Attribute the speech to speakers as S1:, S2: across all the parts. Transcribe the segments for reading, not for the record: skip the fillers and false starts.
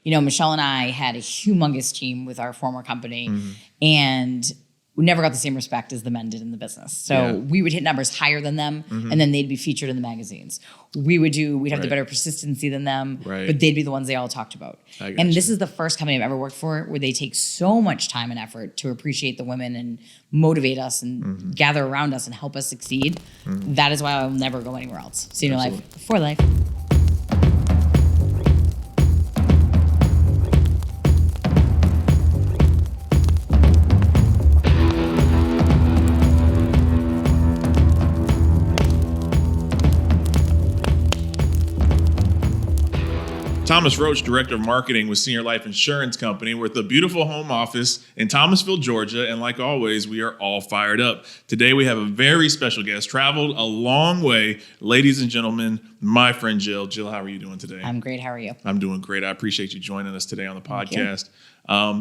S1: Michelle and I had a humongous team with our former company, and we never got the same respect as the men did in the business. So we would hit numbers higher than them, and then they'd be featured in the magazines. We'd have the better persistency than them, but they'd be the ones they all talked about. And this is the first company I've ever worked for where they take so much time and effort to appreciate the women and motivate us and gather around us and help us succeed. That is why I'll never go anywhere else. Senior Life for life.
S2: Thomas Roach, Director of Marketing with Senior Life Insurance Company. We're at the beautiful home office in Thomasville, Georgia. And like always, we are all fired up. Today, we have a very special guest, traveled a long way. Ladies and gentlemen, my friend Jill. Jill, how are you doing today?
S1: I'm great. How are you?
S2: I'm doing great. I appreciate you joining us today on the podcast.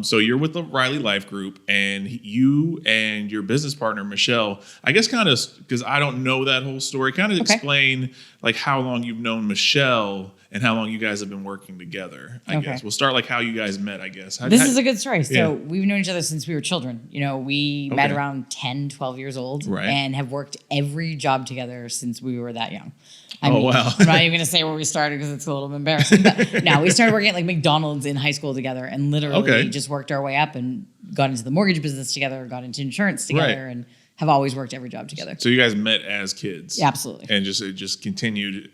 S2: So you're with the Riley Life Group, and you and your business partner, Michelle, I guess kind of, because I don't know that whole story, kind of explain like how long you've known Michelle and how long you guys have been working together, I guess. We'll start like how you guys met, I guess.
S1: This is a good story. So we've known each other since we were children. We met around 10, 12 years old and have worked every job together since we were that young. I mean,
S2: wow.
S1: I'm not even going to say where we started because it's a little embarrassing. But no, we started working at like McDonald's in high school together and literally just worked our way up and got into the mortgage business together, got into insurance together, and have always worked every job together.
S2: So you guys met as kids.
S1: Yeah, absolutely.
S2: And it just continued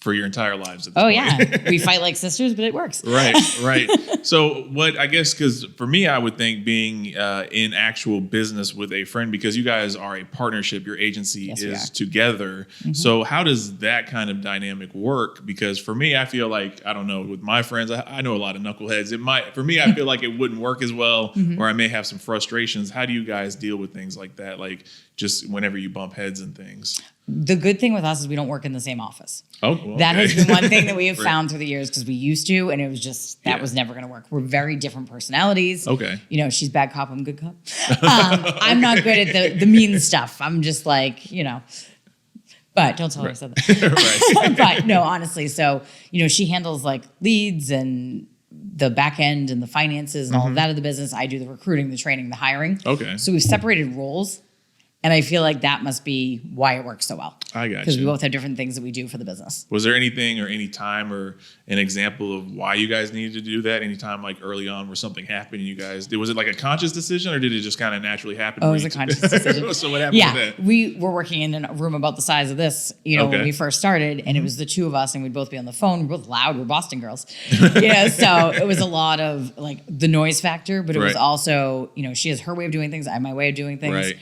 S2: for your entire lives at this point.
S1: Yeah. We fight like sisters, but it works.
S2: Right. So what, I guess, because for me, I would think being in actual business with a friend, because you guys are a partnership, your agency is together. So how does that kind of dynamic work? Because for me, I feel like, I don't know, with my friends, I know a lot of knuckleheads. For me, I feel like it wouldn't work as well, or I may have some frustrations. How do you guys deal with things like that? Like just whenever you bump heads and things?
S1: The good thing with us is we don't work in the same office.
S2: Oh, well,
S1: that has been one thing that we have found through the years because we used to, and it was just, that was never going to work. We're very different personalities.
S2: Okay.
S1: She's bad cop, I'm good cop. I'm not good at the mean stuff. I'm just like, but don't tell her I said that. But no, honestly. So, she handles like leads and the back end and the finances and all of that of the business. I do the recruiting, the training, the hiring.
S2: Okay.
S1: So we've separated roles. And I feel like that must be why it works so well.
S2: I got you.
S1: Because we both have different things that we do for the business.
S2: Was there anything or any time or an example of why you guys needed to do that? Any time like early on where something happened and you guys, was it like a conscious decision or did it just kind of naturally happen?
S1: Oh, it was a conscious decision.
S2: So what happened with that?
S1: We were working in a room about the size of this, when we first started, and it was the two of us and we'd both be on the phone. We're both loud. We're Boston girls. So it was a lot of like the noise factor, but it was also, she has her way of doing things. I have my way of doing things.
S2: Right.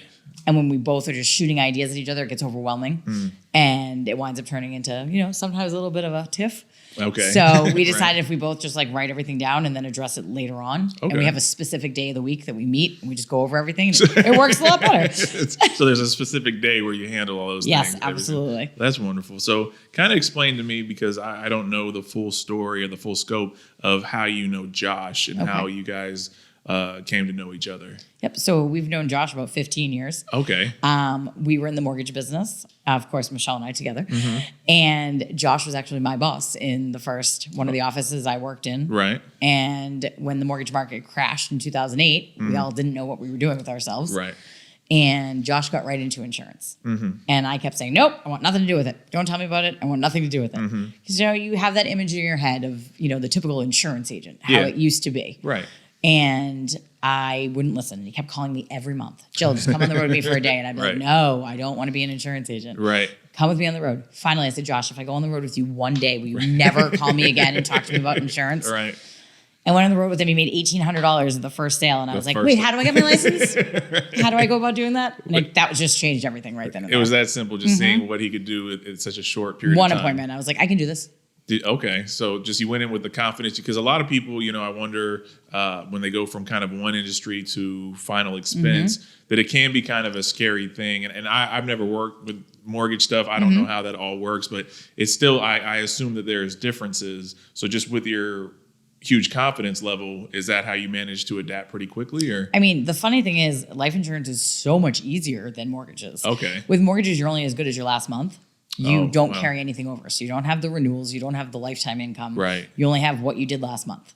S1: And when we both are just shooting ideas at each other, it gets overwhelming. And it winds up turning into, sometimes a little bit of a tiff.
S2: Okay.
S1: So we decided if we both just like write everything down and then address it later on. And we have a specific day of the week that we meet and we just go over everything. It works a lot better.
S2: So there's a specific day where you handle all those things.
S1: Yes, absolutely.
S2: Everything. That's wonderful. So kind of explain to me, because I don't know the full story or the full scope of how you know Josh and how you guys came to know each other.
S1: Yep. So we've known Josh about 15 years.
S2: Okay.
S1: We were in the mortgage business. Of course, Michelle and I together. And Josh was actually my boss in one of the offices I worked in.
S2: Right.
S1: And when the mortgage market crashed in 2008, we all didn't know what we were doing with ourselves.
S2: Right.
S1: And Josh got right into insurance. And I kept saying, nope, I want nothing to do with it. Don't tell me about it. I want nothing to do with it. Because, you have that image in your head of, the typical insurance agent, how it used to be.
S2: Right.
S1: And I wouldn't listen. And he kept calling me every month. Jill, just come on the road with me for a day. And I'd be like, no, I don't want to be an insurance agent.
S2: Right.
S1: Come with me on the road. Finally, I said, Josh, if I go on the road with you one day, will you never call me again and talk to me about insurance?
S2: Right.
S1: I went on the road with him. He made $1,800 at the first sale. And I was like, wait, how do I get my license? How do I go about doing that? And that just changed everything right then and there.
S2: It was that simple, just seeing what he could do in such a short period of time.
S1: One appointment. I was like, I can do this.
S2: Okay, so just you went in with the confidence, because a lot of people, I wonder when they go from kind of one industry to final expense, that it can be kind of a scary thing. And I've never worked with mortgage stuff. I don't know how that all works, but it's still, I assume that there's differences. So just with your huge confidence level, is that how you manage to adapt pretty quickly? Or
S1: I mean, the funny thing is life insurance is so much easier than mortgages.
S2: Okay.
S1: With mortgages, you're only as good as your last month. You don't carry anything over. So you don't have the renewals. You don't have the lifetime income.
S2: Right.
S1: You only have what you did last month.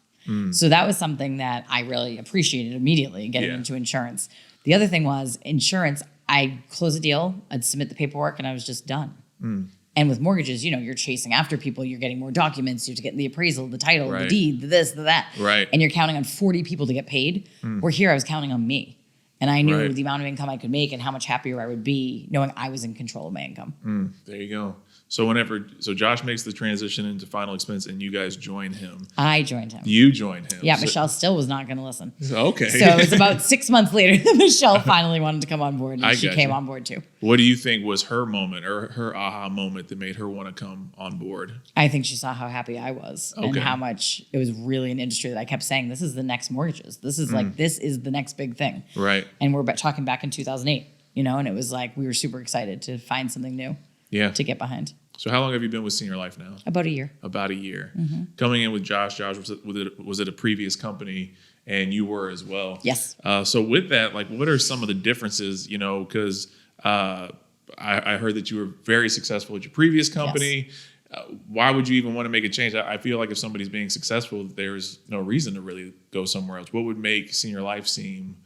S1: So that was something that I really appreciated immediately getting into insurance. The other thing was insurance. I'd close a deal, I'd submit the paperwork, and I was just done. And with mortgages, you're chasing after people. You're getting more documents. You have to get the appraisal, the title, the deed, the this, the that.
S2: Right.
S1: And you're counting on 40 people to get paid. Where here I was counting on me. And I knew the amount of income I could make and how much happier I would be knowing I was in control of my income.
S2: There you go. So Josh makes the transition into final expense and you guys join him.
S1: I joined him.
S2: You joined him.
S1: Yeah, Michelle still was not going to listen.
S2: Okay.
S1: So it was about 6 months later that Michelle finally wanted to come on board, and she came on board too.
S2: What do you think was her moment or her aha moment that made her want to come on board?
S1: I think she saw how happy I was and how much it was really an industry that I kept saying, this is the next mortgages. This is this is the next big thing.
S2: Right.
S1: And we're talking back in 2008, and it was like we were super excited to find something new to get behind.
S2: So how long have you been with Senior Life now?
S1: About a year.
S2: About a year. Coming in with Josh was at a previous company, and you were as well.
S1: Yes.
S2: So with that, what are some of the differences? Because I heard that you were very successful at your previous company. Yes. Why would you even want to make a change? I feel like if somebody's being successful, there's no reason to really go somewhere else. What would make Senior Life seem,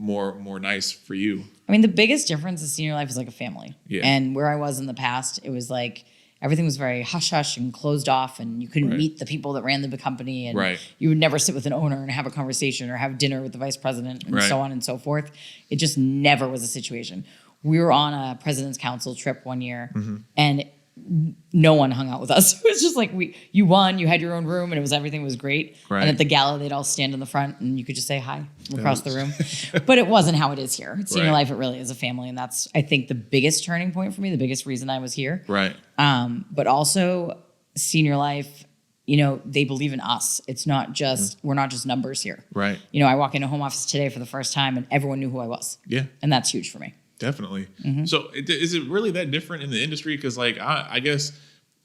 S2: more nice for you?
S1: I mean, the biggest difference is Senior Life is like a family.
S2: Yeah.
S1: And where I was in the past, it was like everything was very hush-hush and closed off, and you couldn't meet the people that ran the company, and you would never sit with an owner and have a conversation or have dinner with the vice president and so on and so forth. It just never was a situation. We were on a President's Council trip one year, and no one hung out with us. It was just like you won, you had your own room, and everything was great.
S2: Right.
S1: And at the gala, they'd all stand in the front, and you could just say hi across the room. But it wasn't how it is here. At Senior Life, it really is a family, and that's, I think, the biggest turning point for me, the biggest reason I was here.
S2: Right.
S1: But also, Senior Life, they believe in us. It's not just we're not just numbers here.
S2: Right.
S1: I walk into a home office today for the first time, and everyone knew who I was.
S2: Yeah.
S1: And that's huge for me.
S2: Definitely. So is it really that different in the industry? Because I guess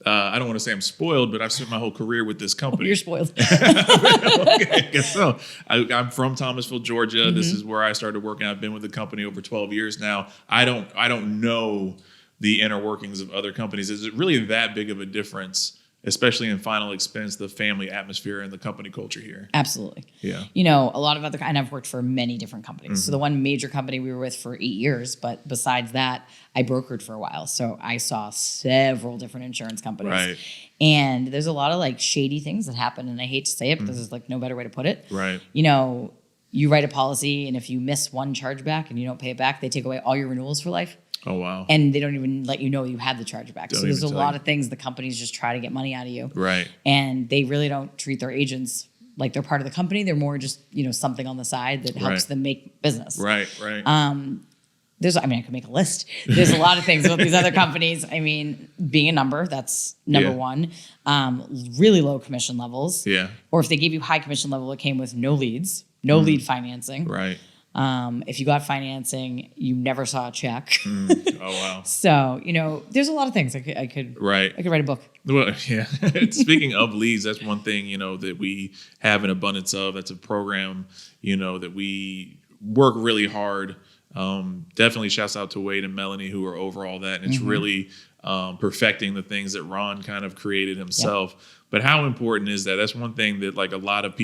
S2: I don't want to say I'm spoiled, but I've spent my whole career with this company.
S1: Oh, you're spoiled.
S2: Okay, I guess so. I'm from Thomasville, Georgia. This is where I started working. I've been with the company over 12 years now. I don't know the inner workings of other companies. Is it really that big of a difference, especially in final expense, the family atmosphere and the company culture here?
S1: Absolutely.
S2: Yeah.
S1: A lot of and I've worked for many different companies. So the one major company we were with for 8 years, but besides that, I brokered for a while. So I saw several different insurance companies.
S2: Right.
S1: And there's a lot of shady things that happen. And I hate to say it, but there's no better way to put it.
S2: Right.
S1: You write a policy, and if you miss one chargeback and you don't pay it back, they take away all your renewals for life.
S2: Oh, wow.
S1: And they don't even let you know you had the chargeback. So there's a lot of things the companies just try to get money out of you.
S2: Right.
S1: And they really don't treat their agents like they're part of the company. They're more just, something on the side that helps them make business.
S2: Right.
S1: I could make a list. There's a lot of things with these other companies. Being a number, that's number one. Really low commission levels.
S2: Yeah.
S1: Or if they gave you high commission level, it came with no leads, no lead financing.
S2: Right.
S1: If you got financing, you never saw a check.
S2: Oh, wow.
S1: So, there's a lot of things I could write a book.
S2: Well, yeah. Speaking of leads, that's one thing, that we have an abundance of. That's a program, that we work really hard. Definitely shouts out to Wade and Melanie who are over all that. And it's really perfecting the things that Ron kind of created himself. Yep. But how important is that? That's one thing that a lot of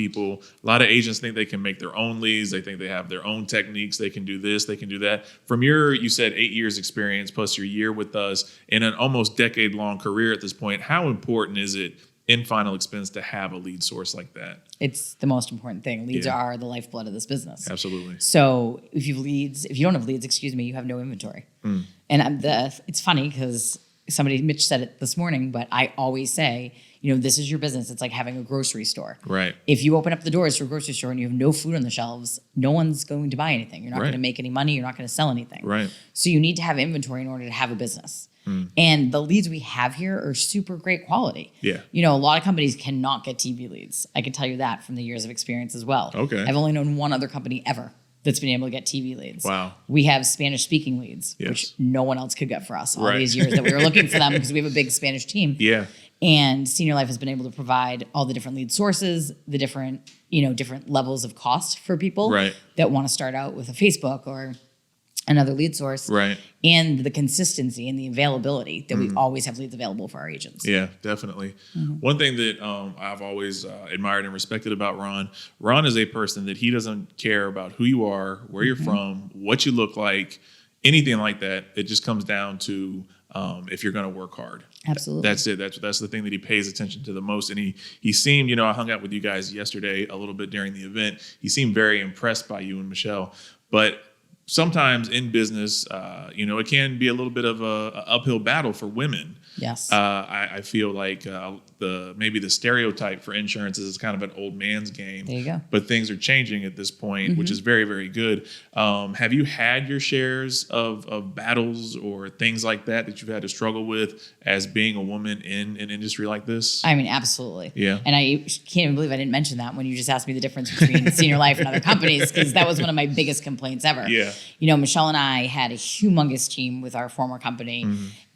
S2: agents think they can make their own leads. They think they have their own techniques. They can do this, they can do that. From you said 8 years experience plus your year with us in an almost decade-long career at this point, how important is it in final expense to have a lead source like that? It's
S1: the most important thing. Leads are the lifeblood of this business.
S2: Absolutely.
S1: So if you don't have leads, you have no inventory. And it's funny because Mitch said it this morning, but I always say, this is your business. It's like having a grocery store.
S2: Right.
S1: If you open up the doors to a grocery store and you have no food on the shelves, no one's going to buy anything. You're not going to make any money. You're not going to sell anything.
S2: Right.
S1: So you need to have inventory in order to have a business. And the leads we have here are super great quality.
S2: Yeah.
S1: A lot of companies cannot get TV leads. I can tell you that from the years of experience as well.
S2: Okay.
S1: I've only known one other company ever that's been able to get TV leads.
S2: Wow.
S1: We have Spanish speaking leads, which no one else could get for us all these years that we were looking for them because we have a big Spanish team.
S2: Yeah.
S1: And Senior Life has been able to provide all the different lead sources, the different levels of cost for people that want to start out with a Facebook or another lead source,
S2: right,
S1: and the consistency and the availability that we always have leads available for our agents.
S2: Yeah, definitely. One thing that I've always admired and respected about Ron is a person that he doesn't care about who you are, where you're from, what you look like, anything like that. It just comes down to if you're going to work hard.
S1: Absolutely.
S2: That's it. That's the thing that he pays attention to the most. And he seemed, I hung out with you guys yesterday a little bit during the event. He seemed very impressed by you and Michelle. But sometimes in business, it can be a little bit of a uphill battle for women.
S1: Yes.
S2: I feel like maybe the stereotype for insurance is kind of an old man's game.
S1: There you go.
S2: But things are changing at this point, which is very, very good. Have you had your shares of battles or things like that you've had to struggle with as being a woman in an industry like this?
S1: I mean, absolutely.
S2: Yeah.
S1: And I can't even believe I didn't mention that when you just asked me the difference between Senior Life and other companies, because that was one of my biggest complaints ever.
S2: Yeah.
S1: Michelle and I had a humongous team with our former company,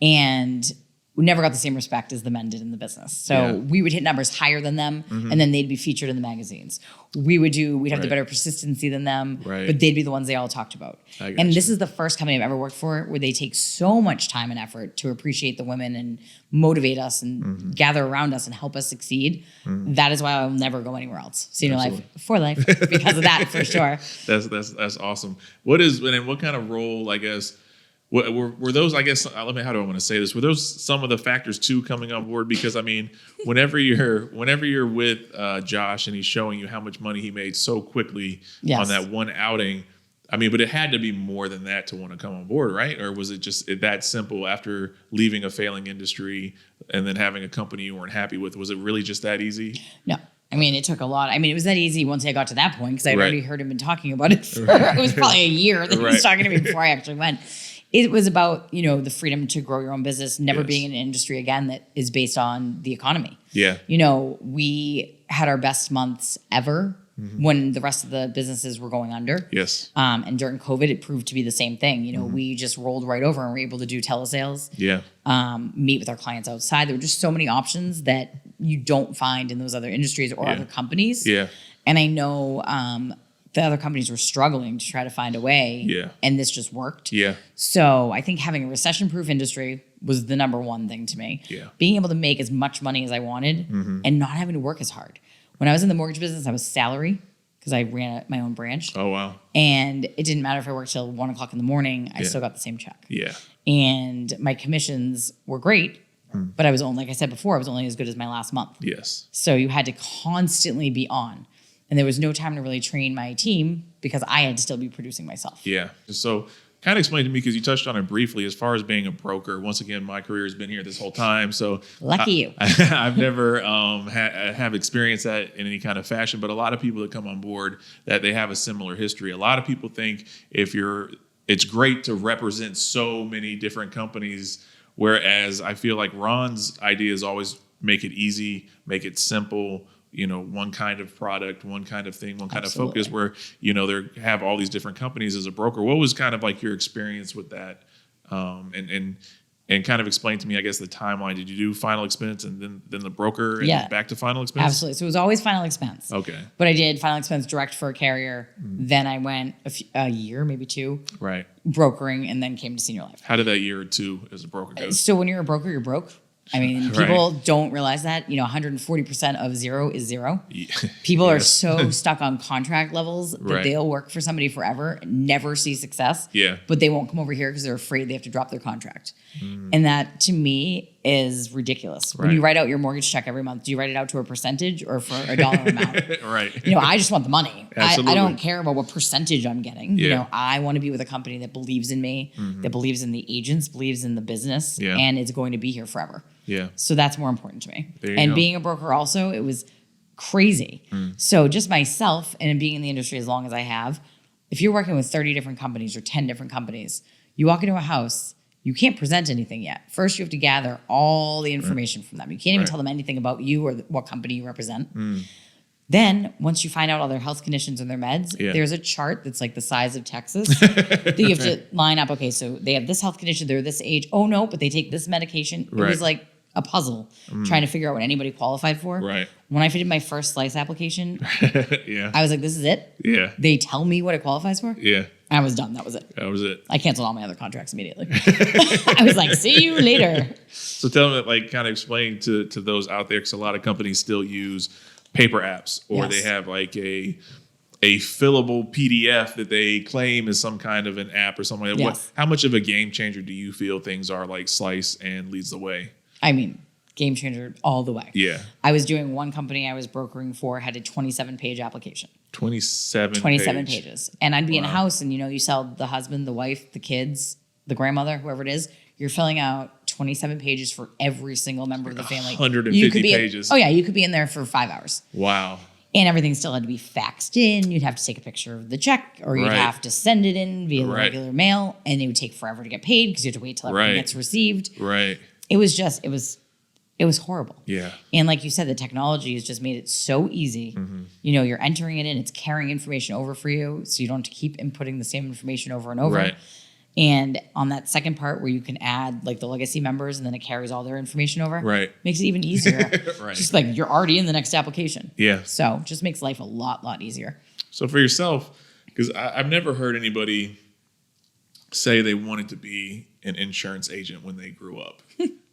S1: and we never got the same respect as the men did in the business. So we would hit numbers higher than them, and then they'd be featured in the magazines. We'd have the better persistency than them, but they'd be the ones they all talked about. And this is the first company I've ever worked for where they take so much time and effort to appreciate the women and motivate us and gather around us and help us succeed. That is why I'll never go anywhere else. Senior Life for life, because of that, for sure.
S2: That's awesome. What kind of role, I guess, were those, I guess, how do I want to say this? Were those some of the factors too coming on board? Because I mean, whenever you're with Josh and he's showing you how much money he made so quickly on that one outing, I mean, but it had to be more than that to want to come on board, right? Or was it just that simple after leaving a failing industry and then having a company you weren't happy with? Was it really just that easy?
S1: No. I mean, it took a lot. I mean, it was that easy once I got to that point because I'd already heard him been talking about it for, it was probably a year that he was talking to me before I actually went. It was about, the freedom to grow your own business, never being in an industry again that is based on the economy.
S2: Yeah.
S1: We had our best months ever when the rest of the businesses were going under.
S2: Yes.
S1: And during COVID, it proved to be the same thing. We just rolled right over and were able to do telesales.
S2: Yeah.
S1: Meet with our clients outside. There were just so many options that you don't find in those other industries or other companies.
S2: Yeah.
S1: And I know the other companies were struggling to try to find a way.
S2: Yeah.
S1: And this just worked.
S2: Yeah.
S1: So I think having a recession-proof industry was the number one thing to me.
S2: Yeah.
S1: Being able to make as much money as I wanted and not having to work as hard. When I was in the mortgage business, I was salary because I ran my own branch.
S2: Oh, wow.
S1: And it didn't matter if I worked till 1 o'clock in the morning, I still got the same check.
S2: Yeah.
S1: And my commissions were great, but I was only, like I said before, I was only as good as my last month.
S2: Yes.
S1: So you had to constantly be on. And there was no time to really train my team because I had to still be producing myself.
S2: Yeah. So kind of explain to me, because you touched on it briefly, as far as being a broker. Once again, my career has been here this whole time. So
S1: lucky you.
S2: I've never have experienced that in any kind of fashion. But a lot of people that come on board, that they have a similar history. A lot of people think it's great to represent so many different companies, whereas I feel like Ron's idea is always make it easy, make it simple. One kind of product, one kind of thing, one kind of focus, where, they have all these different companies as a broker. What was kind of like your experience with that? And kind of explain to me, I guess, the timeline. Did you do final expense and then the broker and back to final expense?
S1: Absolutely. So it was always final expense.
S2: Okay.
S1: But I did final expense direct for a carrier. Then I went a year, maybe 2.
S2: Right.
S1: Brokering, and then came to Senior Life.
S2: How did that year or 2 as a broker go?
S1: So when you're a broker, you're broke. I mean, people don't realize that, 140% of zero is zero. Yeah. People are so stuck on contract levels that they'll work for somebody forever, never see success.
S2: Yeah.
S1: But they won't come over here because they're afraid they have to drop their contract. And that, to me, is ridiculous. When you write out your mortgage check every month, do you write it out to a percentage or for a dollar amount?
S2: Right.
S1: I just want the money.
S2: Absolutely.
S1: I don't care about what percentage I'm getting.
S2: Yeah.
S1: I want to be with a company that believes in me, that believes in the agents, believes in the business, and is going to be here forever.
S2: Yeah.
S1: So that's more important to me.
S2: And
S1: being a broker also, it was crazy. So just myself and being in the industry as long as I have, if you're working with 30 different companies or 10 different companies, you walk into a house, you can't present anything yet. First, you have to gather all the information from them. You can't even tell them anything about you or what company you represent. Then, once you find out all their health conditions and their meds, there's a chart that's like the size of Texas that you have to line up. Okay, so they have this health condition, they're this age. Oh, no, but they take this medication. It was like a puzzle trying to figure out what anybody qualified for.
S2: Right.
S1: When I did my first Slice application, I was like, this is it?
S2: Yeah.
S1: They tell me what it qualifies for?
S2: Yeah.
S1: I was done. That was it.
S2: That was it.
S1: I canceled all my other contracts immediately. I was like, see you later.
S2: So tell me, like, kind of explain to those out there, because a lot of companies still use paper apps, or they have like a fillable PDF that they claim is some kind of an app or something like that.
S1: Yes.
S2: How much of a game changer do you feel things are like Slice and leads the way?
S1: I mean, game changer all the way.
S2: Yeah.
S1: I was doing one company I was brokering for had a 27-page application.
S2: 27
S1: pages. And I'd be in a house and, you sell the husband, the wife, the kids, the grandmother, whoever it is. You're filling out 27 pages for every single member of the family.
S2: 150 pages.
S1: You could be in there for 5 hours.
S2: Wow.
S1: And everything still had to be faxed in. You'd have to take a picture of the check, or you'd have to send it in via the regular mail, and it would take forever to get paid because you have to wait till everything gets received.
S2: Right.
S1: It was horrible.
S2: Yeah.
S1: And like you said, the technology has just made it so easy.
S2: Mm-hmm.
S1: You're entering it in, it's carrying information over for you, so you don't have to keep inputting the same information over and over.
S2: Right.
S1: And on that second part where you can add like the legacy members and then it carries all their information over, makes it even easier. Just like you're already in the next application.
S2: Yeah.
S1: So just makes life a lot easier.
S2: So for yourself, because I've never heard anybody say they wanted to be an insurance agent when they grew up.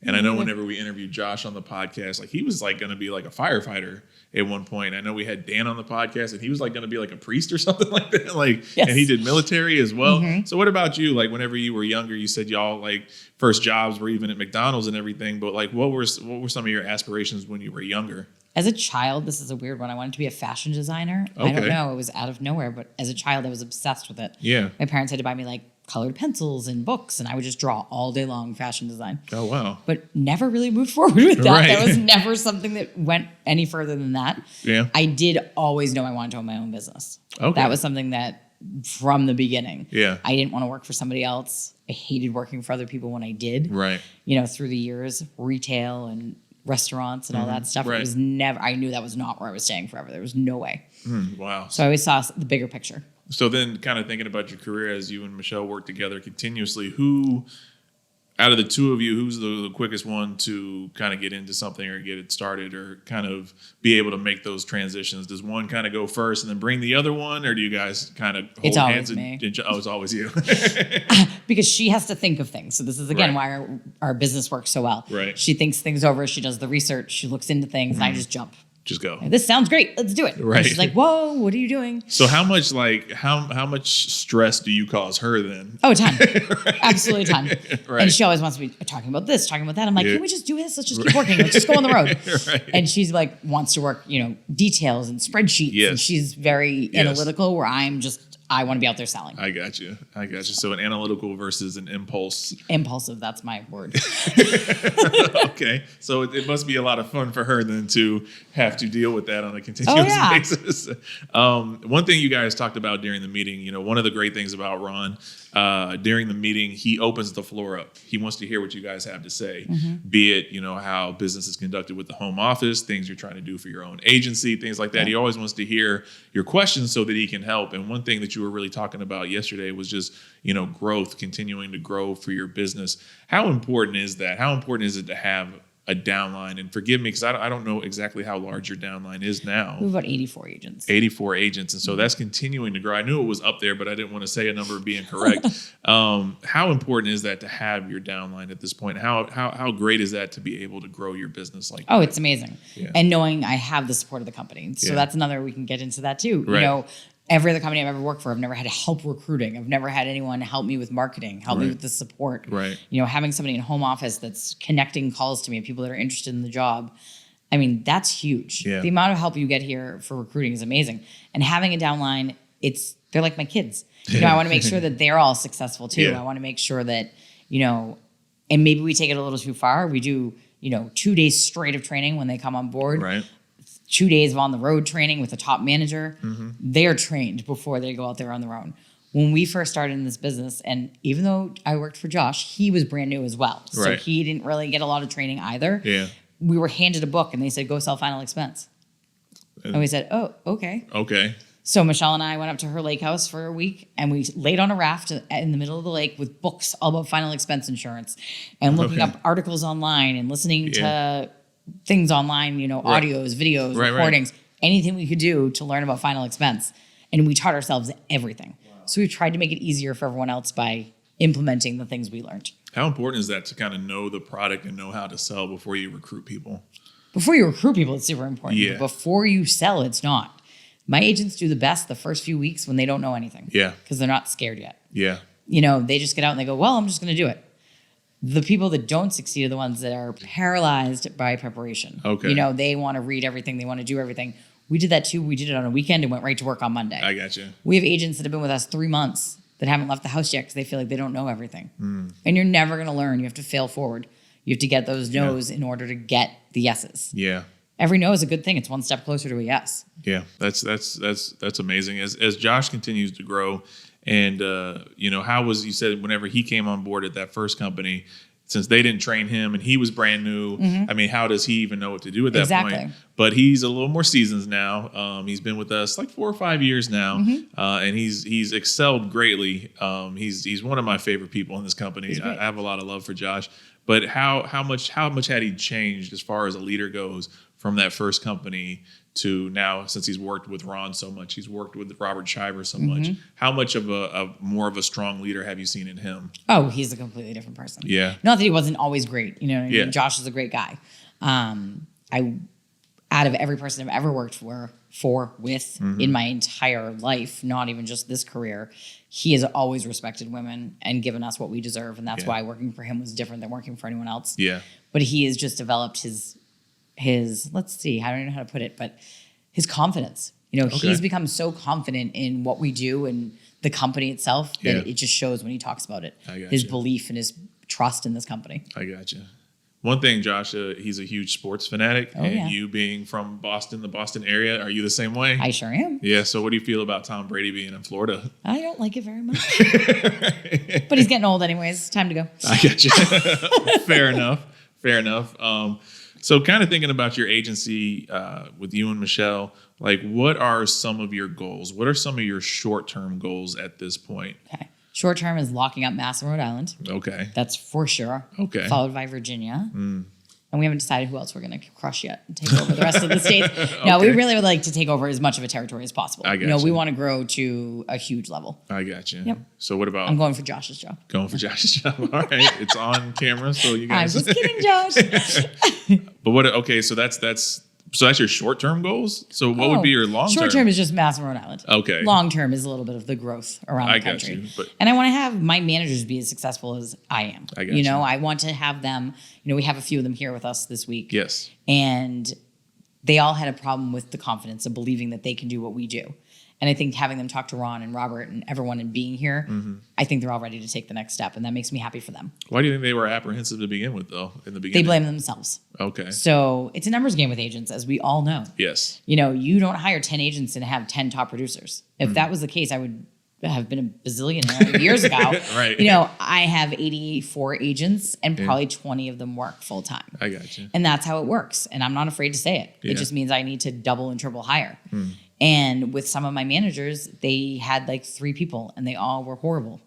S2: And I know whenever we interviewed Josh on the podcast, like he was like going to be like a firefighter at one point. I know we had Dan on the podcast and he was like going to be like a priest or something like that. Like, and he did military as well. Mm-hmm. So what about you? Like whenever you were younger, you said y'all like first jobs were even at McDonald's and everything, but like what were some of your aspirations when you were younger?
S1: As a child, this is a weird one. I wanted to be a fashion designer. Okay. I don't know. It was out of nowhere, but as a child, I was obsessed with it.
S2: Yeah.
S1: My parents had to buy me like colored pencils and books, and I would just draw all day long fashion design.
S2: Oh, wow.
S1: But never really moved forward with that. Right. That was never something that went any further than that.
S2: Yeah.
S1: I did always know I wanted to own my own business. Okay. That was something that from the beginning.
S2: Yeah.
S1: I didn't want to work for somebody else. I hated working for other people when I did.
S2: Right.
S1: Through the years, retail and restaurants and all that stuff.
S2: Right.
S1: It was never, I knew that was not where I was staying forever. There was no way.
S2: Wow.
S1: So I always saw the bigger picture.
S2: So then kind of thinking about your career as you and Michelle work together continuously, who out of the two of you, who's the quickest one to kind of get into something or get it started or kind of be able to make those transitions? Does one kind of go first and then bring the other one? Or do you guys kind of hold hands? It's always you.
S1: Because she has to think of things. So this is, again, why our business works so well.
S2: Right.
S1: She thinks things over. She does the research. She looks into things. And I just jump.
S2: Just go.
S1: This sounds great. Let's do it.
S2: Right.
S1: And she's like, whoa, what are you doing?
S2: So how much how much stress do you cause her then?
S1: Oh, a ton. Absolutely a ton.
S2: Right.
S1: And she always wants to be talking about this, talking about that. I'm like, can we just do this? Let's just keep working. Let's just go on the road. Right. And she's like, wants to work, details and spreadsheets.
S2: Yes.
S1: And she's very analytical, where I want to be out there selling.
S2: I got you. So an analytical versus an impulse.
S1: Impulsive, that's my word.
S2: Okay. So it must be a lot of fun for her then to have to deal with that on a continuous basis. One thing you guys talked about during the meeting, one of the great things about Ron, during the meeting, he opens the floor up. He wants to hear what you guys have to say, be it, how business is conducted with the home office, things you're trying to do for your own agency, things like that. Yeah. He always wants to hear your questions so that he can help. And one thing that you were really talking about yesterday was just, growth, continuing to grow for your business. How important is that? How important is it to have a downline? And forgive me, because I don't know exactly how large your downline is now.
S1: We have about 84 agents.
S2: 84 agents. And so that's continuing to grow. I knew it was up there, but I didn't want to say a number being correct. How important is that to have your downline at this point? How great is that to be able to grow your business like that?
S1: Oh, it's amazing. Yeah. And knowing I have the support of the company. So that's another, we can get into that too. Right. Every other company I've ever worked for, I've never had to help recruiting. I've never had anyone help me with marketing, help me with the support.
S2: Right.
S1: Having somebody in home office that's connecting calls to me of people that are interested in the job. I mean, that's huge. Yeah. The amount of help you get here for recruiting is amazing. And having a downline, they're like my kids. I want to make sure that they're all successful too. Yeah. I want to make sure that, and maybe we take it a little too far. We do, 2 days straight of training when they come on board.
S2: Right.
S1: 2 days of on the road training with a top manager. They're trained before they go out there on their own. When we first started in this business, and even though I worked for Josh, he was brand new as well. So he didn't really get a lot of training either.
S2: Yeah.
S1: We were handed a book and they said, go sell final expense. And we said, oh, okay.
S2: Okay.
S1: So Michelle and I went up to her lake house for a week and we laid on a raft in the middle of the lake with books all about final expense insurance and looking up articles online and listening to things online, audios, videos, recordings, anything we could do to learn about final expense. And we taught ourselves everything. Wow. So we've tried to make it easier for everyone else by implementing the things we learned.
S2: How important is that to kind of know the product and know how to sell before you recruit people?
S1: Before you recruit people, it's super important.
S2: Yeah.
S1: But before you sell, it's not. My agents do the best the first few weeks when they don't know anything.
S2: Yeah.
S1: Because they're not scared yet.
S2: Yeah.
S1: They just get out and they go, well, I'm just going to do it. The people that don't succeed are the ones that are paralyzed by preparation.
S2: Okay.
S1: They want to read everything. They want to do everything. We did that too. We did it on a weekend and went right to work on Monday.
S2: I got you.
S1: We have agents that have been with us 3 months that haven't left the house yet because they feel like they don't know everything. And you're never going to learn. You have to fail forward. You have to get those no's in order to get the yeses.
S2: Yeah.
S1: Every no is a good thing. It's one step closer to a yes.
S2: Yeah. That's amazing. As Josh continues to grow, and how was, you said whenever he came on board at that first company, since they didn't train him and he was brand new, I mean, how does he even know what to do at that point? But he's a little more seasoned now. He's been with us like 4 or 5 years now, and he's excelled greatly. He's one of my favorite people in this company. I have a lot of love for Josh. But how much had he changed as far as a leader goes from that first company to now, since he's worked with Ron so much, he's worked with Robert Shiver so much. How much of a more of a strong leader have you seen in him?
S1: Oh, he's a completely different person.
S2: Yeah.
S1: Not that he wasn't always great. You know what I mean?
S2: Yeah.
S1: Josh is a great guy. Out of every person I've ever worked with in my entire life, not even just this career, he has always respected women and given us what we deserve. And that's why working for him was different than working for anyone else.
S2: Yeah.
S1: But he has just developed his let's see, I don't even know how to put it, but his confidence. He's become so confident in what we do and the company itself that it just shows when he talks about it. His belief and his trust in this company.
S2: I got you. One thing, Josh, he's a huge sports fanatic. You being from Boston, the Boston area, are you the same way?
S1: I sure am.
S2: Yeah, so what do you feel about Tom Brady being in Florida?
S1: I don't like it very much. But he's getting old anyways. Time to go.
S2: I got you. Fair enough. So kind of thinking about your agency with you and Michelle, like what are some of your goals? What are some of your short-term goals at this point?
S1: Okay. Short term is locking up Mass and Rhode Island.
S2: Okay.
S1: That's for sure.
S2: Okay.
S1: Followed by Virginia. And we haven't decided who else we're going to crush yet and take over the rest of the states. No, we really would like to take over as much of a territory as possible.
S2: I got you.
S1: We want to grow to a huge level.
S2: I got you.
S1: Yep.
S2: So what about...
S1: I'm going for Josh's job.
S2: Going for Josh's job. All right. It's on camera, so you guys...
S1: I'm just kidding, Josh.
S2: But okay, so that's your short-term goals? So what would be your long-term?
S1: Short-term is just Mass and Rhode Island.
S2: Okay.
S1: Long-term is a little bit of the growth around the country.
S2: Got you,
S1: and I want to have my managers be as successful as I am.
S2: I got you.
S1: I want to have them, we have a few of them here with us this week.
S2: Yes.
S1: And they all had a problem with the confidence of believing that they can do what we do. And I think having them talk to Ron and Robert and everyone and being here, I think they're all ready to take the next step. And that makes me happy for them.
S2: Why do you think they were apprehensive to begin with, though, in the beginning?
S1: They blame themselves.
S2: Okay.
S1: So it's a numbers game with agents, as we all know.
S2: Yes.
S1: You don't hire 10 agents and have 10 top producers. If that was the case, I would have been a bazillionaire years ago.
S2: Right.
S1: I have 84 agents and probably 20 of them work full time.
S2: I got you.
S1: And that's how it works. And I'm not afraid to say it.
S2: Yeah.
S1: It just means I need to double and triple hire. And with some of my managers, they had like 3 people and they all were horrible.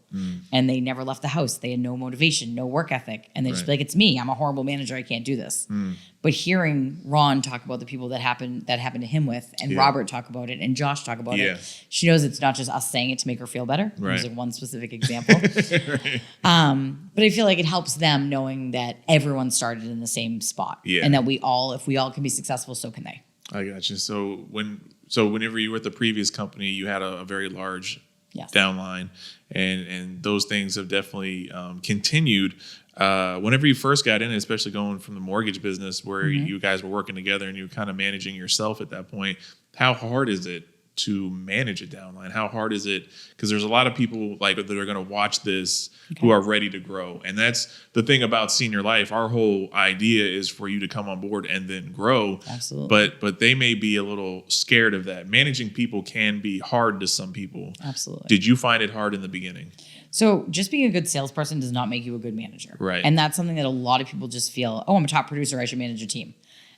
S1: And they never left the house. They had no motivation, no work ethic. And they just be like, it's me. I'm a horrible manager. I can't do this. But hearing Ron talk about the people that happened to him with, and Robert talk about it, and Josh talk about it, she knows it's not just us saying it to make her feel better.
S2: Right.
S1: There's like one specific example.
S2: Right.
S1: But I feel like it helps them knowing that everyone started in the same spot. And that if we all can be successful, so can they.
S2: I got you. So whenever you were at the previous company, you had a very large downline, and those things have definitely continued. Whenever you first got in, especially going from the mortgage business where you guys were working together and you were kind of managing yourself at that point, how hard is it to manage a downline? How hard is it? Because there's a lot of people that are going to watch this who are ready to grow. And that's the thing about Senior Life. Our whole idea is for you to come on board and then grow.
S1: Absolutely.
S2: But they may be a little scared of that. Managing people can be hard to some people.
S1: Absolutely.
S2: Did you find it hard in the beginning?
S1: So just being a good salesperson does not make you a good manager.
S2: Right.
S1: And that's something that a lot of people just feel, I'm a top producer, I should manage a team.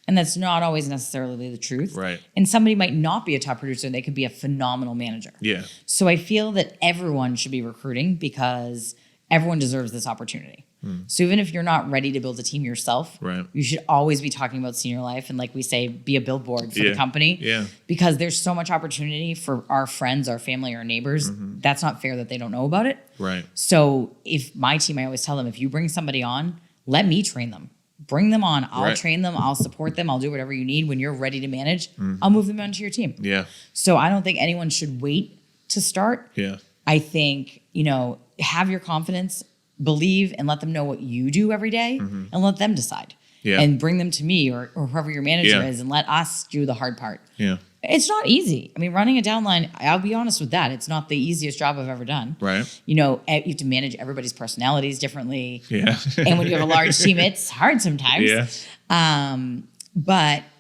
S1: And that's not always necessarily the truth.
S2: Right.
S1: And somebody might not be a top producer and they could be a phenomenal manager.
S2: Yeah.
S1: So I feel that everyone should be recruiting because everyone deserves this opportunity. So even if you're not ready to build a team yourself,
S2: Right.
S1: you should always be talking about senior life. And like we say, be a billboard for the company.
S2: Yeah.
S1: Because there's so much opportunity for our friends, our family, our neighbors. That's not fair that they don't know about it.
S2: Right.
S1: So if my team, I always tell them, if you bring somebody on, let me train them. Bring them on. I'll train them. I'll support them. I'll do whatever you need. When you're ready to manage, I'll move them onto your team.
S2: Yeah.
S1: So I don't think anyone should wait to start.
S2: Yeah.
S1: I think, have your confidence, believe, and let them know what you do every day, and let them decide.
S2: Yeah.
S1: And bring them to me or whoever your manager
S2: Yeah.
S1: is, and let us do the hard part.
S2: Yeah.
S1: It's not easy. I mean, running a downline, I'll be honest with that. It's not the easiest job I've ever done.
S2: Right.
S1: You have to manage everybody's personalities differently.
S2: Yeah.
S1: And when you have a large team, it's hard sometimes.
S2: Yeah.
S1: And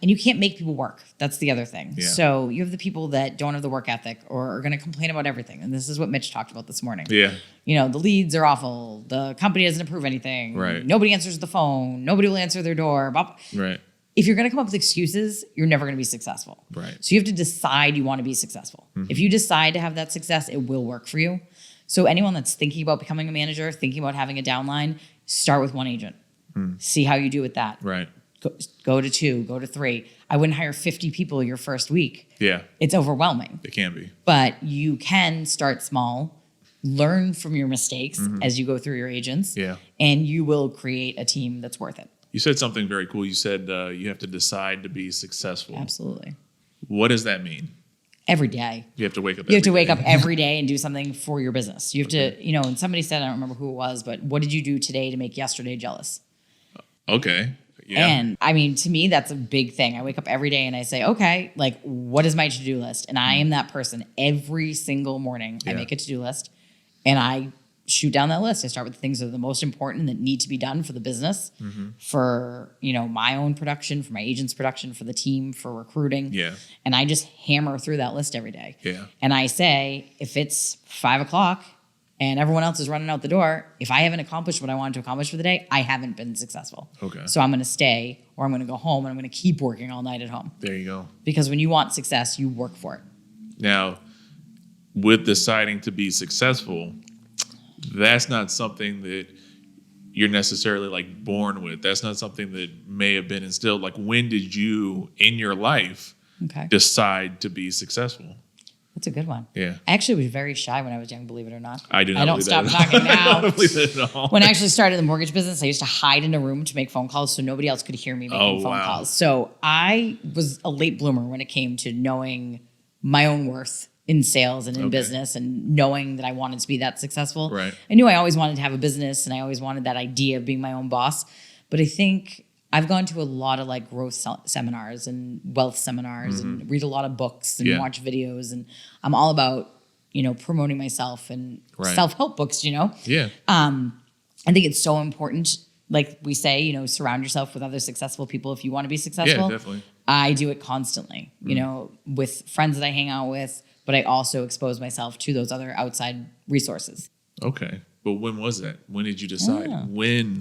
S1: you can't make people work. That's the other thing.
S2: Yeah.
S1: So you have the people that don't have the work ethic or are going to complain about everything. And this is what Mitch talked about this morning.
S2: Yeah.
S1: The leads are awful. The company doesn't approve anything.
S2: Right.
S1: Nobody answers the phone. Nobody will answer their door.
S2: Right.
S1: If you're going to come up with excuses, you're never going to be successful.
S2: Right.
S1: So you have to decide you want to be successful. If you decide to have that success, it will work for you. So anyone that's thinking about becoming a manager, thinking about having a downline, start with one agent. See how you do with that.
S2: Right.
S1: Go to 2, go to 3. I wouldn't hire 50 people your first week.
S2: Yeah.
S1: It's overwhelming.
S2: It can be.
S1: But you can start small, learn from your mistakes as you go through your agents.
S2: Yeah.
S1: And you will create a team that's worth it.
S2: You said something very cool. You said you have to decide to be successful.
S1: Absolutely.
S2: What does that mean?
S1: Every day.
S2: You have to wake up.
S1: You have to wake up every day and do something for your business. You have to, and somebody said, I don't remember who it was, but what did you do today to make yesterday jealous?
S2: Okay. Yeah.
S1: And I mean, to me, that's a big thing. I wake up every day and I say, okay, like, what is my to-do list? And I am that person every single morning. I make a to-do list and I shoot down that list. I start with the things that are the most important that need to be done for the business, for, my own production, for my agent's production, for the team, for recruiting.
S2: Yeah.
S1: And I just hammer through that list every day.
S2: Yeah.
S1: And I say, if it's 5:00 and everyone else is running out the door, if I haven't accomplished what I wanted to accomplish for the day, I haven't been successful.
S2: Okay.
S1: So I'm going to stay or I'm going to go home and I'm going to keep working all night at home.
S2: There you go.
S1: Because when you want success, you work for it.
S2: Now, with deciding to be successful, that's not something that you're necessarily like born with. That's not something that may have been instilled. Like, when did you in your life decide to be successful?
S1: That's a good one.
S2: Yeah.
S1: I actually was very shy when I was young, believe it or not.
S2: I do not.
S1: I don't stop talking now.
S2: I don't believe that at all.
S1: When I actually started the mortgage business, I used to hide in a room to make phone calls so nobody else could hear me making phone calls. So I was a late bloomer when it came to knowing my own worth in sales and in business and knowing that I wanted to be that successful.
S2: Right.
S1: I knew I always wanted to have a business and I always wanted that idea of being my own boss. But I think I've gone to a lot of like growth seminars and wealth seminars and read a lot of books and watch videos. And I'm all about, promoting myself and self-help books,
S2: Yeah.
S1: I think it's so important. Like we say, surround yourself with other successful people if you want to be successful.
S2: Yeah, definitely.
S1: I do it constantly, with friends that I hang out with, but I also expose myself to those other outside resources.
S2: Okay. But when was that? When did you decide?
S1: When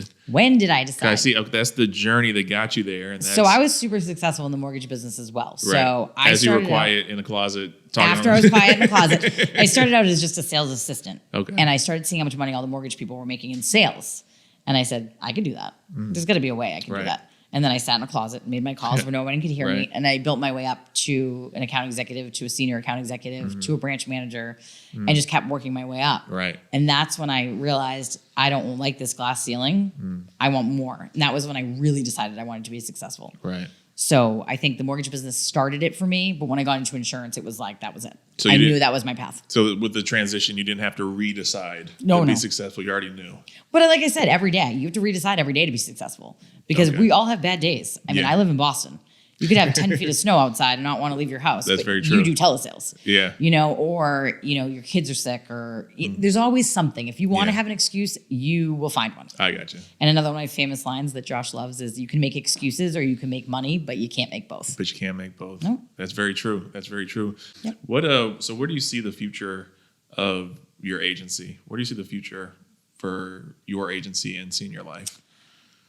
S1: did I decide?
S2: I see. Okay, that's the journey that got you there. And
S1: so I was super successful in the mortgage business as well. So
S2: as you were quiet in the closet.
S1: After I was quiet in the closet, I started out as just a sales assistant.
S2: Okay.
S1: And I started seeing how much money all the mortgage people were making in sales. And I said, I could do that. There's got to be a way I can do that. And then I sat in a closet and made my calls where no one could hear me. And I built my way up to an account executive, to a senior account executive, to a branch manager, and just kept working my way up.
S2: Right.
S1: And that's when I realized I don't like this glass ceiling. I want more. And that was when I really decided I wanted to be successful.
S2: Right.
S1: So I think the mortgage business started it for me, but when I got into insurance, it was like, that was it.
S2: So
S1: I knew that was my path.
S2: So with the transition, you didn't have to redecide to be successful. You already knew.
S1: But like I said, every day, you have to redecide every day to be successful because we all have bad days. I mean, I live in Boston. You could have 10 feet of snow outside and not want to leave your house.
S2: That's
S1: but
S2: very true.
S1: You do telesales.
S2: Yeah.
S1: Or, your kids are sick or there's always something. If you want to have an excuse, you will find one.
S2: I got you.
S1: And another one of my famous lines that Josh loves is you can make excuses or you can make money, but you can't make both.
S2: But you can't make both.
S1: No.
S2: That's very true. That's very true.
S1: Yep.
S2: So where do you see the future of your agency? Where do you see the future for your agency and senior life?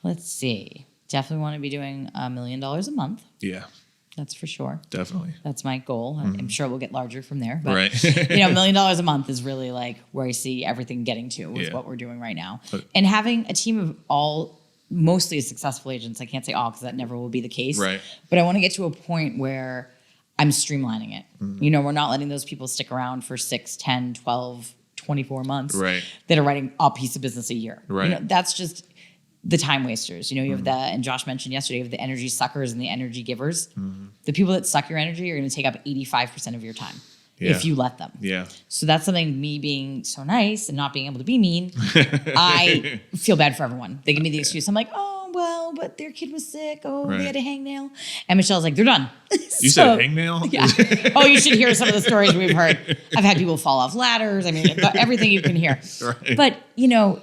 S1: Let's see. Definitely want to be doing $1 million a month.
S2: Yeah.
S1: That's for sure.
S2: Definitely.
S1: That's my goal. I'm sure we'll get larger from there. But,
S2: Right.
S1: $1 million a month is really like where I see everything getting to with what we're doing right now. And having a team of all mostly successful agents, I can't say all because that never will be the case.
S2: Right.
S1: But I want to get to a point where I'm streamlining it. We're not letting those people stick around for 6, 10, 12, 24 months that are writing a piece of business a year.
S2: Right.
S1: That's just the time wasters. You have that, and Josh mentioned yesterday, you have the energy suckers and the energy givers. The people that suck your energy are going to take up 85% of your time if you let them.
S2: Yeah.
S1: So that's something, me being so nice and not being able to be mean, I feel bad for everyone. They give me the excuse. I'm like, oh, well, but their kid was sick. Oh, they had a hangnail. And Michelle's like, they're done.
S2: You said hangnail?
S1: Yeah. Oh, you should hear some of the stories we've heard. I've had people fall off ladders. I mean, everything you can hear.
S2: Right.
S1: But,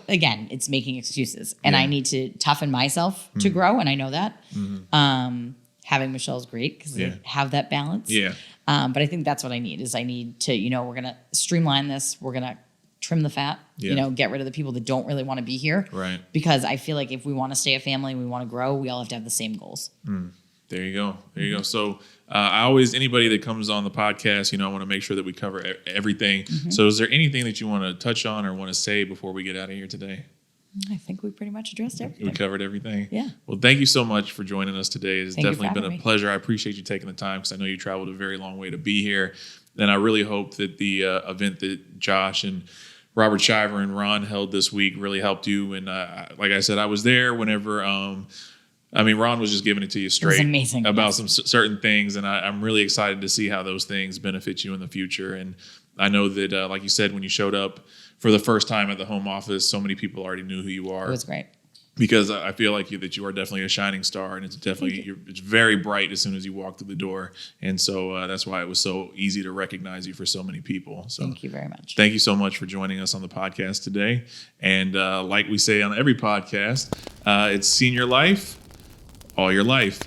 S1: again, it's making excuses. And I need to toughen myself to grow. And I know that. Having Michelle's great because they have that balance.
S2: Yeah.
S1: But I think that's what I need is I need to, we're going to streamline this. We're going to trim the fat, get rid of the people that don't really want to be here.
S2: Right.
S1: Because I feel like if we want to stay a family, we want to grow, we all have to have the same goals.
S2: There you go. There you go. So anybody that comes on the podcast, I want to make sure that we cover everything. So is there anything that you want to touch on or want to say before we get out of here today?
S1: I think we pretty much addressed everything.
S2: We covered everything.
S1: Yeah.
S2: Well, thank you so much for joining us today. It's definitely been a pleasure. I appreciate you taking the time because I know you traveled a very long way to be here. And I really hope that the event that Josh and Robert Shiver and Ron held this week really helped you. And like I said, I was there whenever Ron was just giving it to you straight.
S1: It was amazing.
S2: About some certain things. And I'm really excited to see how those things benefit you in the future. And I know that, like you said, when you showed up for the first time at the home office, so many people already knew who you are.
S1: It was great.
S2: Because I feel like that you are definitely a shining star, and it's definitely it's very bright as soon as you walk through the door, and so that's why it was so easy to recognize you for so many people. So
S1: thank you very much.
S2: Thank you so much for joining us on the podcast today, and like we say on every podcast, it's senior life, all your life.